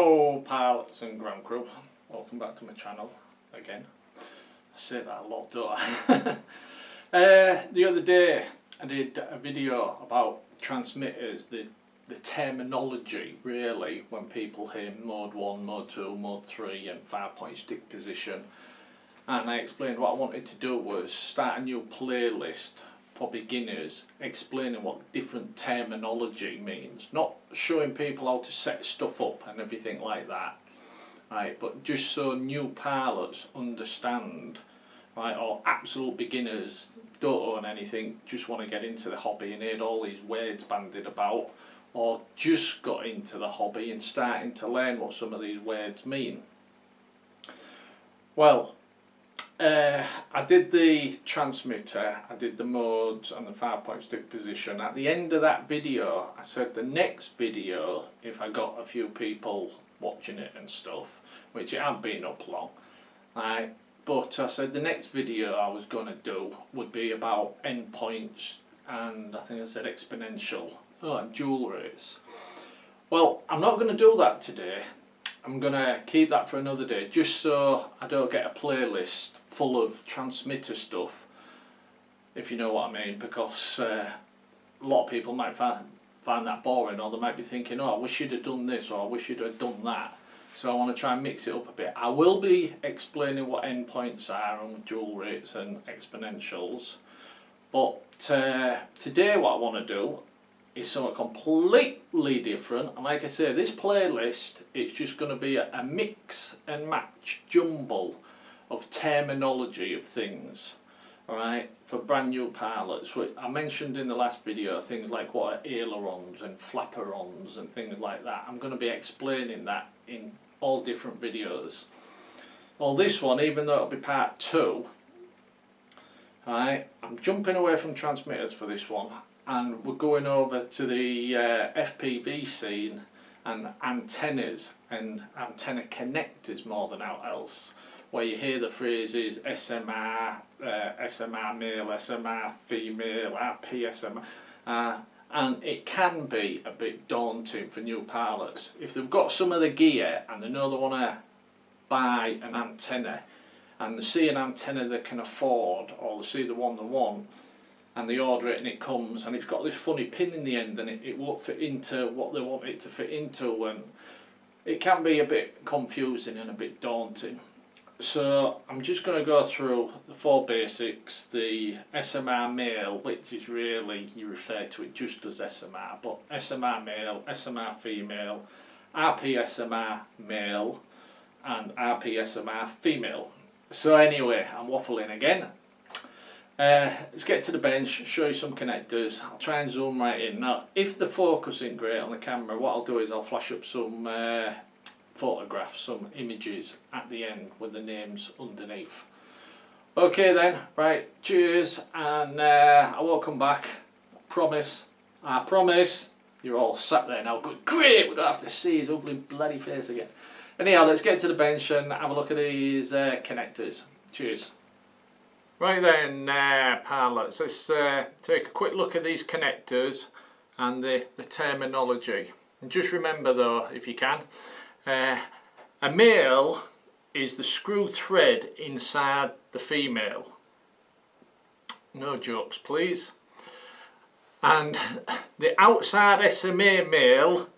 Hello pilots and ground crew, welcome back to my channel again. I say that a lot, don't I? The other day I did a video about transmitters, the terminology really when people hear mode 1, mode 2, mode 3 and 5-point stick position, and I explained what I wanted to do was start a new playlist for beginners explaining what different terminology means, not showing people how to set stuff up and everything like that, right, but just so new pilots understand, right, or absolute beginners don't own anything, just want to get into the hobby and heard all these words bandied about, or just got into the hobby and starting to learn what some of these words mean. Well, I did the transmitter, I did the modes and the 5-point stick position. At the end of that video I said the next video, if I got a few people watching it and stuff, which it hadn't been up long, right, but I said the next video I was going to do would be about endpoints and I think I said exponential, and dual rates. Well, I'm not going to do that today. I'm going to keep that for another day, just so I don't get a playlist full of transmitter stuff, if you know what I mean, because a lot of people might find that boring, or they might be thinking, oh, I wish you'd have done this, or I wish you'd have done that. So I want to try and mix it up a bit. I will be explaining what endpoints are and dual rates and exponentials, but today what I want to do is something completely different, and like I say, this playlist, it's just going to be a mix and match jumble of terminology of things, alright, for brand new pilots. I mentioned in the last video things like what are ailerons and flaperons and things like that. I'm going to be explaining that in all different videos. Well, this one, even though it'll be part 2, alright, I'm jumping away from transmitters for this one, and we're going over to the FPV scene and antennas and antenna connectors more than out else, where you hear the phrases SMR, SMA-MALE, SMA-FEMALE, RP-SMA, and it can be a bit daunting for new pilots. If they've got some of the gear and they know they want to buy an antenna, and they see an antenna they can afford, or they see the one they want, and they order it and it comes and it's got this funny pin in the end and it won't fit into what they want it to fit into, and it can be a bit confusing and a bit daunting. So I'm just going to go through the 4 basics, the SMA-MALE, which is really, you refer to it just as SMR, but SMA-MALE, SMA-FEMALE, RP-SMA-MALE and RP-SMA-FEMALE. So anyway, I'm waffling again. Let's get to the bench, show you some connectors. I'll try and zoom right in. Now, if the focus isn't great on the camera, what I'll do is I'll flash up some photographs, some images at the end with the names underneath. Okay then, right, cheers, and I won't come back, I promise. You're all sat there now, good, great, we don't have to see his ugly bloody face again. Anyhow, let's get to the bench and have a look at these connectors. Cheers. Right then, pilots, let's take a quick look at these connectors and the terminology. And just remember though, if you can, a male is the screw thread inside the female. No jokes please. And the outside SMA-MALE,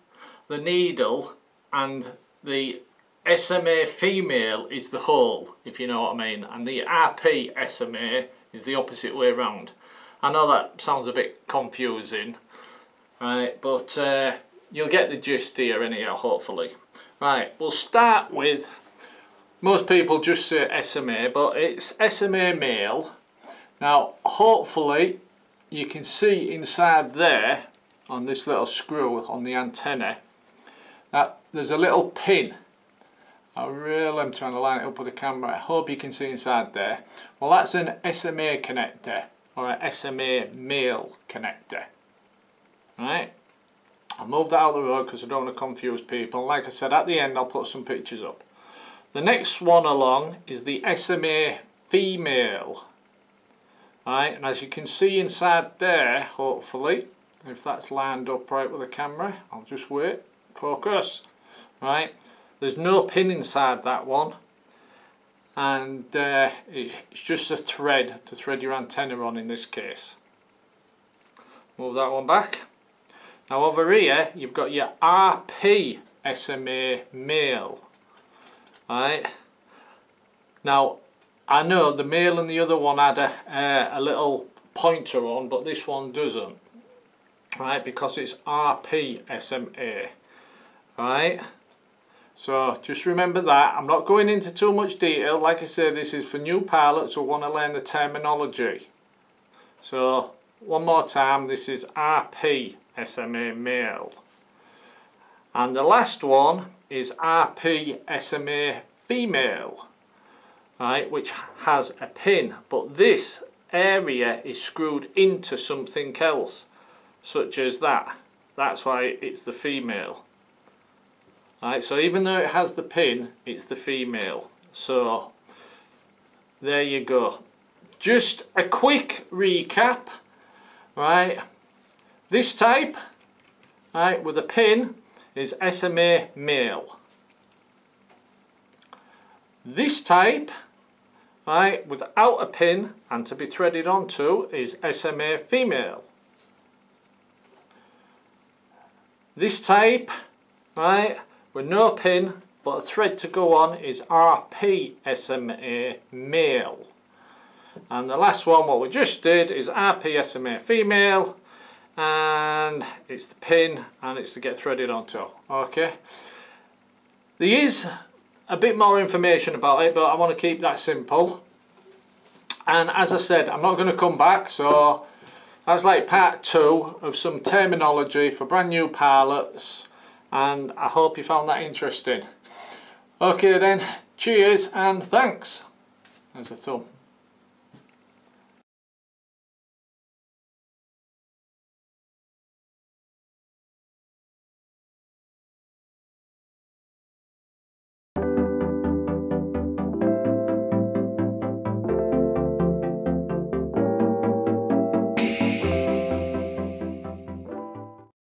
the needle, and the SMA-FEMALE is the hole, if you know what I mean, and the RP-SMA is the opposite way around. I know that sounds a bit confusing, right, but you'll get the gist here anyhow, hopefully. Right, we'll start with, most people just say SMA, but it's SMA-MALE. Now hopefully you can see inside there on this little screw on the antenna that there's a little pin. I really am trying to line it up with the camera. I hope you can see inside there. Well, that's an SMA connector, or an SMA-MALE connector. Alright, I'll move that out of the road because I don't want to confuse people. Like I said, at the end I'll put some pictures up. The next one along is the SMA-FEMALE. Alright, and as you can see inside there, hopefully, if that's lined up right with the camera, I'll just wait, focus. right? There's no pin inside that one, and it's just a thread to thread your antenna on in this case. Move that one back. Now over here you've got your RP-SMA-MALE, right? Now I know the male and the other one had a little pointer on, but this one doesn't, right? Because it's RP-SMA, right? So just remember that. I'm not going into too much detail. Like I say, this is for new pilots who want to learn the terminology. So one more time, this is RP-SMA-MALE. And the last one is RP-SMA-FEMALE, right, which has a pin, but this area is screwed into something else, such as that. That's why it's the female. Right, so even though it has the pin, it's the female. So there you go. Just a quick recap, right? This type, right, with a pin is SMA-MALE. This type, right, without a pin and to be threaded onto is SMA-FEMALE. This type, right, with no pin but a thread to go on is RP-SMA-MALE. And the last one, what we just did, is RP-SMA-FEMALE, and it's the pin and it's to get threaded onto. Okay, there is a bit more information about it, but I want to keep that simple. And as I said, I'm not going to come back, so that's like part 2 of some terminology for brand new pilots, and I hope you found that interesting. Okay then, cheers and thanks. There's a thumb.